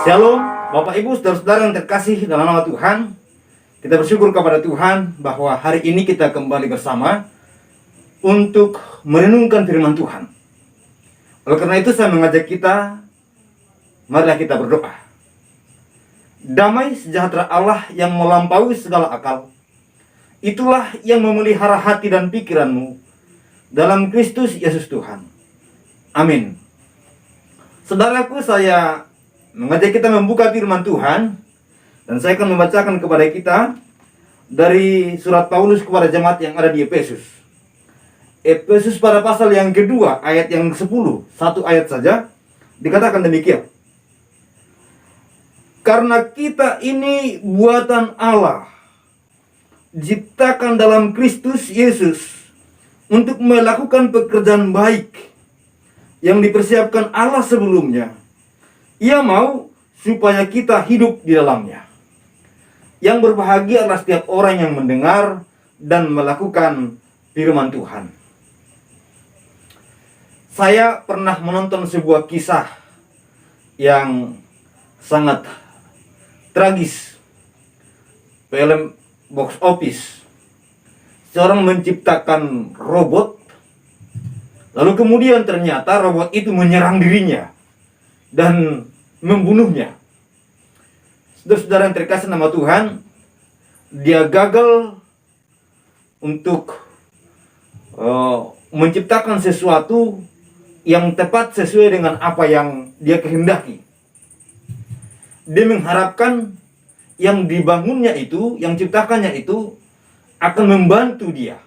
Shalom, Bapak Ibu, saudara-saudara yang terkasih dalam nama Tuhan. Kita bersyukur kepada Tuhan bahwa hari ini kita kembali bersama untuk merenungkan firman Tuhan. Oleh karena itu saya mengajak kita, marilah kita berdoa. Damai sejahtera Allah yang melampaui segala akal, itulah yang memelihara hati dan pikiranmu dalam Kristus Yesus Tuhan. Amin. Saudaraku, saya mengajak kita membuka firman Tuhan, dan saya akan membacakan kepada kita dari surat Paulus kepada jemaat yang ada di Efesus. Efesus pada pasal yang kedua, ayat yang 10, satu ayat saja, dikatakan demikian. Karena kita ini buatan Allah, diciptakan dalam Kristus Yesus untuk melakukan pekerjaan baik yang dipersiapkan Allah sebelumnya. Ia mau supaya kita hidup di dalamnya. Yang berbahagia adalah setiap orang yang mendengar dan melakukan firman Tuhan. Saya pernah menonton sebuah kisah yang sangat tragis. Film box office. Seorang menciptakan robot, lalu kemudian ternyata robot itu menyerang dirinya dan membunuhnya. Saudara-saudara yang terkasih nama Tuhan, dia gagal untuk menciptakan sesuatu yang tepat sesuai dengan apa yang dia kehendaki. Dia mengharapkan yang dibangunnya itu, yang ciptakannya itu akan membantu dia,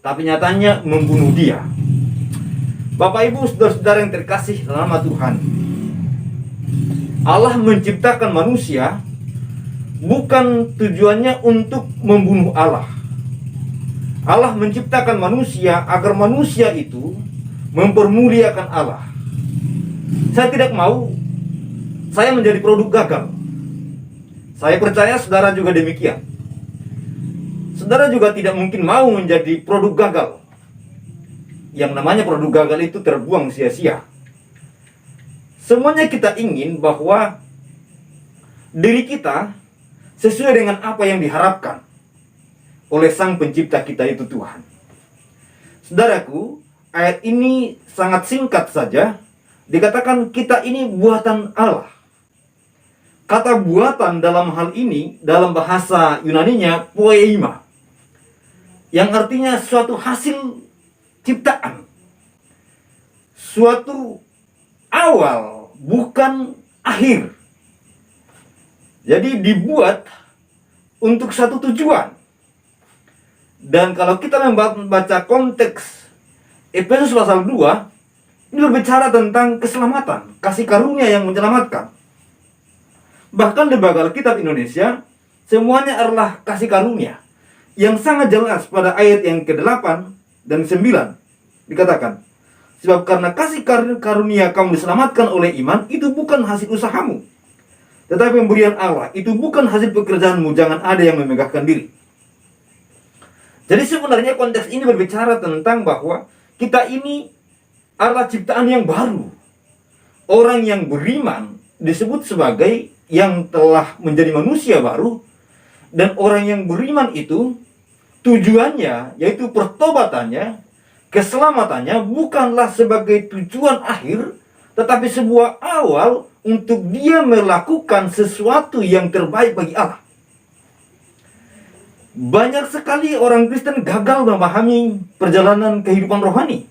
tapi nyatanya membunuh dia. Bapak Ibu, saudara-saudara yang terkasih dalam nama Tuhan, Allah menciptakan manusia bukan tujuannya untuk membunuh Allah. Allah menciptakan manusia agar manusia itu mempermuliakan Allah. Saya tidak mau saya menjadi produk gagal. Saya percaya saudara juga demikian. Saudara juga tidak mungkin mau menjadi produk gagal. Yang namanya produk gagal itu terbuang sia-sia. Semuanya kita ingin bahwa diri kita sesuai dengan apa yang diharapkan oleh Sang Pencipta kita, itu Tuhan. Saudaraku, ayat ini sangat singkat saja. Dikatakan kita ini buatan Allah. Kata buatan dalam hal ini, dalam bahasa Yunaninya poema, yang artinya suatu hasil ciptaan, suatu awal, bukan akhir. Jadi dibuat untuk satu tujuan. Dan kalau kita membaca konteks Efesus pasal 2, ini berbicara tentang keselamatan, kasih karunia yang menyelamatkan. Bahkan di Lembaga Alkitab Indonesia, semuanya adalah kasih karunia, yang sangat jelas pada ayat yang ke-8 dan 9 dikatakan, sebab karena kasih karunia kamu diselamatkan oleh iman, itu bukan hasil usahamu, tetapi pemberian Allah. Itu bukan hasil pekerjaanmu, jangan ada yang memegahkan diri. Jadi sebenarnya konteks ini berbicara tentang bahwa kita ini adalah ciptaan yang baru. Orang yang beriman disebut sebagai yang telah menjadi manusia baru. Dan orang yang beriman itu tujuannya, yaitu pertobatannya, keselamatannya bukanlah sebagai tujuan akhir, tetapi sebuah awal untuk dia melakukan sesuatu yang terbaik bagi Allah. Banyak sekali orang Kristen gagal memahami perjalanan kehidupan rohani.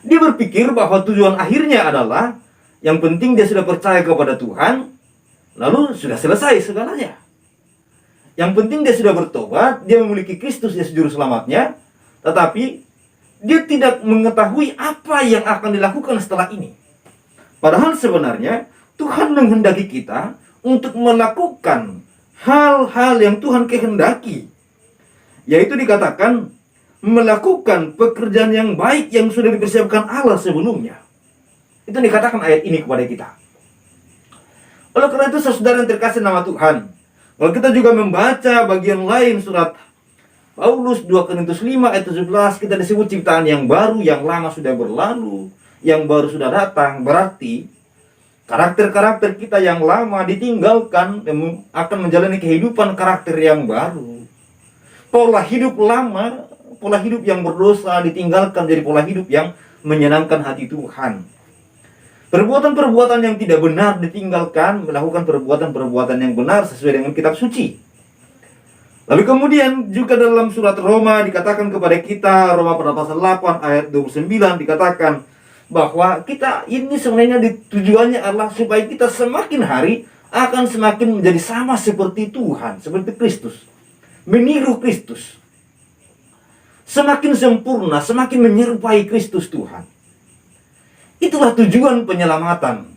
Dia berpikir bahwa tujuan akhirnya adalah yang penting dia sudah percaya kepada Tuhan, lalu sudah selesai segalanya. Yang penting dia sudah bertobat, dia memiliki Kristus Yesus juru selamatnya, tetapi dia tidak mengetahui apa yang akan dilakukan setelah ini. Padahal sebenarnya Tuhan menghendaki kita untuk melakukan hal-hal yang Tuhan kehendaki, yaitu dikatakan melakukan pekerjaan yang baik yang sudah dipersiapkan Allah sebelumnya. Itu dikatakan ayat ini kepada kita. Oleh karena itu, saudara yang terkasih nama Tuhan, kalau kita juga membaca bagian lain surat Paulus 2 Korintus 5 ayat 17, kita disebut ciptaan yang baru, yang lama sudah berlalu, yang baru sudah datang. Berarti Karakter-karakter kita yang lama ditinggalkan akan menjalani kehidupan karakter yang baru. Pola hidup lama, pola hidup yang berdosa ditinggalkan jadi pola hidup yang menyenangkan hati Tuhan. Perbuatan-perbuatan yang tidak benar ditinggalkan, melakukan perbuatan-perbuatan yang benar sesuai dengan kitab suci. Lalu kemudian juga dalam surat Roma dikatakan kepada kita, Roma pasal 8 ayat 29 dikatakan bahwa kita ini sebenarnya tujuannya adalah supaya kita semakin hari akan semakin menjadi sama seperti Tuhan, seperti Kristus, meniru Kristus, semakin sempurna, semakin menyerupai Kristus Tuhan. Itulah tujuan penyelamatan.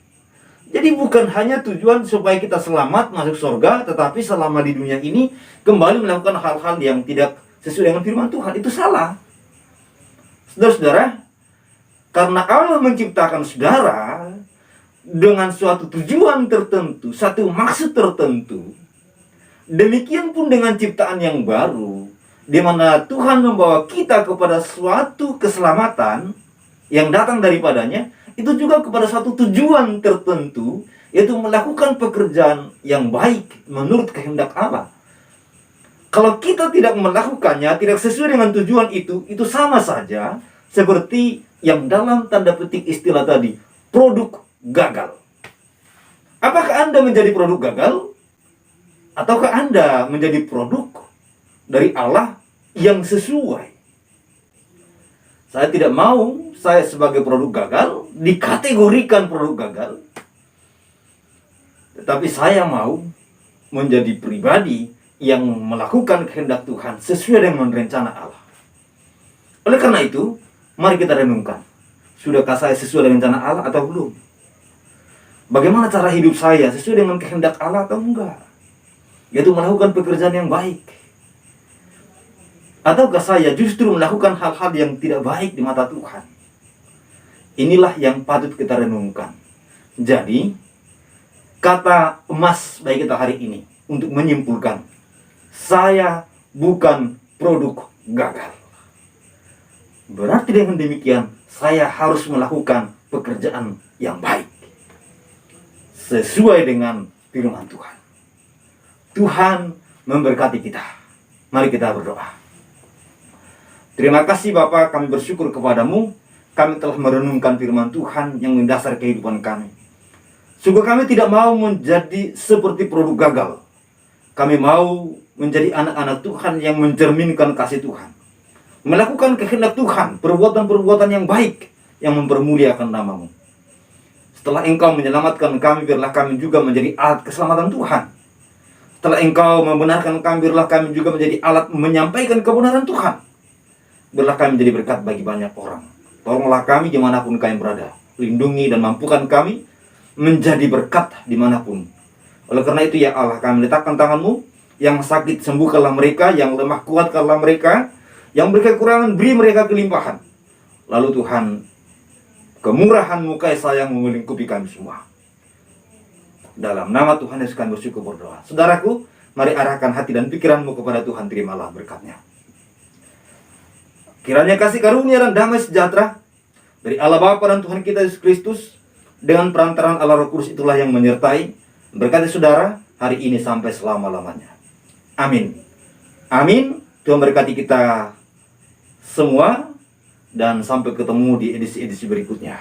Jadi bukan hanya tujuan supaya kita selamat masuk surga, tetapi selama di dunia ini kembali melakukan hal-hal yang tidak sesuai dengan firman Tuhan. Itu salah. Saudara-saudara, karena Allah menciptakan saudara dengan suatu tujuan tertentu, satu maksud tertentu. Demikian pun dengan ciptaan yang baru, di mana Tuhan membawa kita kepada suatu keselamatan yang datang daripadanya, itu juga kepada satu tujuan tertentu, yaitu melakukan pekerjaan yang baik menurut kehendak Allah. Kalau kita tidak melakukannya, tidak sesuai dengan tujuan itu sama saja seperti yang dalam tanda petik istilah tadi, produk gagal. Apakah Anda menjadi produk gagal? Ataukah Anda menjadi produk dari Allah yang sesuai? Saya tidak mau saya sebagai produk gagal dikategorikan produk gagal. Tetapi saya mau menjadi pribadi yang melakukan kehendak Tuhan sesuai dengan rencana Allah. Oleh karena itu, mari kita renungkan. Sudahkah saya sesuai dengan rencana Allah atau belum? Bagaimana cara hidup saya sesuai dengan kehendak Allah atau enggak? Yaitu melakukan pekerjaan yang baik. Ataukah saya justru melakukan hal-hal yang tidak baik di mata Tuhan? Inilah yang patut kita renungkan. Jadi, kata emas bagi kita hari ini untuk menyimpulkan, saya bukan produk gagal. Berarti dengan demikian, saya harus melakukan pekerjaan yang baik sesuai dengan firman Tuhan. Tuhan memberkati kita. Mari kita berdoa. Terima kasih Bapa, kami bersyukur kepadamu. Kami telah merenungkan firman Tuhan yang mendasar kehidupan kami. Sungguh kami tidak mau menjadi seperti produk gagal. Kami mau menjadi anak-anak Tuhan yang mencerminkan kasih Tuhan. Melakukan kehendak Tuhan, perbuatan-perbuatan yang baik yang mempermuliakan namamu. Setelah Engkau menyelamatkan kami, biarlah kami juga menjadi alat keselamatan Tuhan. Setelah Engkau membenarkan kami, biarlah kami juga menjadi alat menyampaikan kebenaran Tuhan. Biarlah kami menjadi berkat bagi banyak orang. Tolonglah kami dimanapun kami berada. Lindungi dan mampukan kami menjadi berkat dimanapun. Oleh karena itu ya Allah, kami letakkan tangan-Mu. Yang sakit sembuhkanlah mereka, yang lemah kuatkanlah mereka, yang berkekurangan beri mereka kelimpahan. Lalu Tuhan, kemurahan-Mu kasih sayang melingkupi kami semua. Dalam nama Tuhan Yesus kami bersyukur berdoa. Saudaraku, mari arahkan hati dan pikiranmu kepada Tuhan, terimalah berkatnya. Kiranya kasih karunia dan damai sejahtera dari Allah Bapa dan Tuhan kita Yesus Kristus dengan perantaraan Allah Roh Kudus itulah yang menyertai berkati saudara hari ini sampai selama-lamanya. Amin. Amin. Tuhan berkati kita semua dan sampai ketemu di edisi-edisi berikutnya.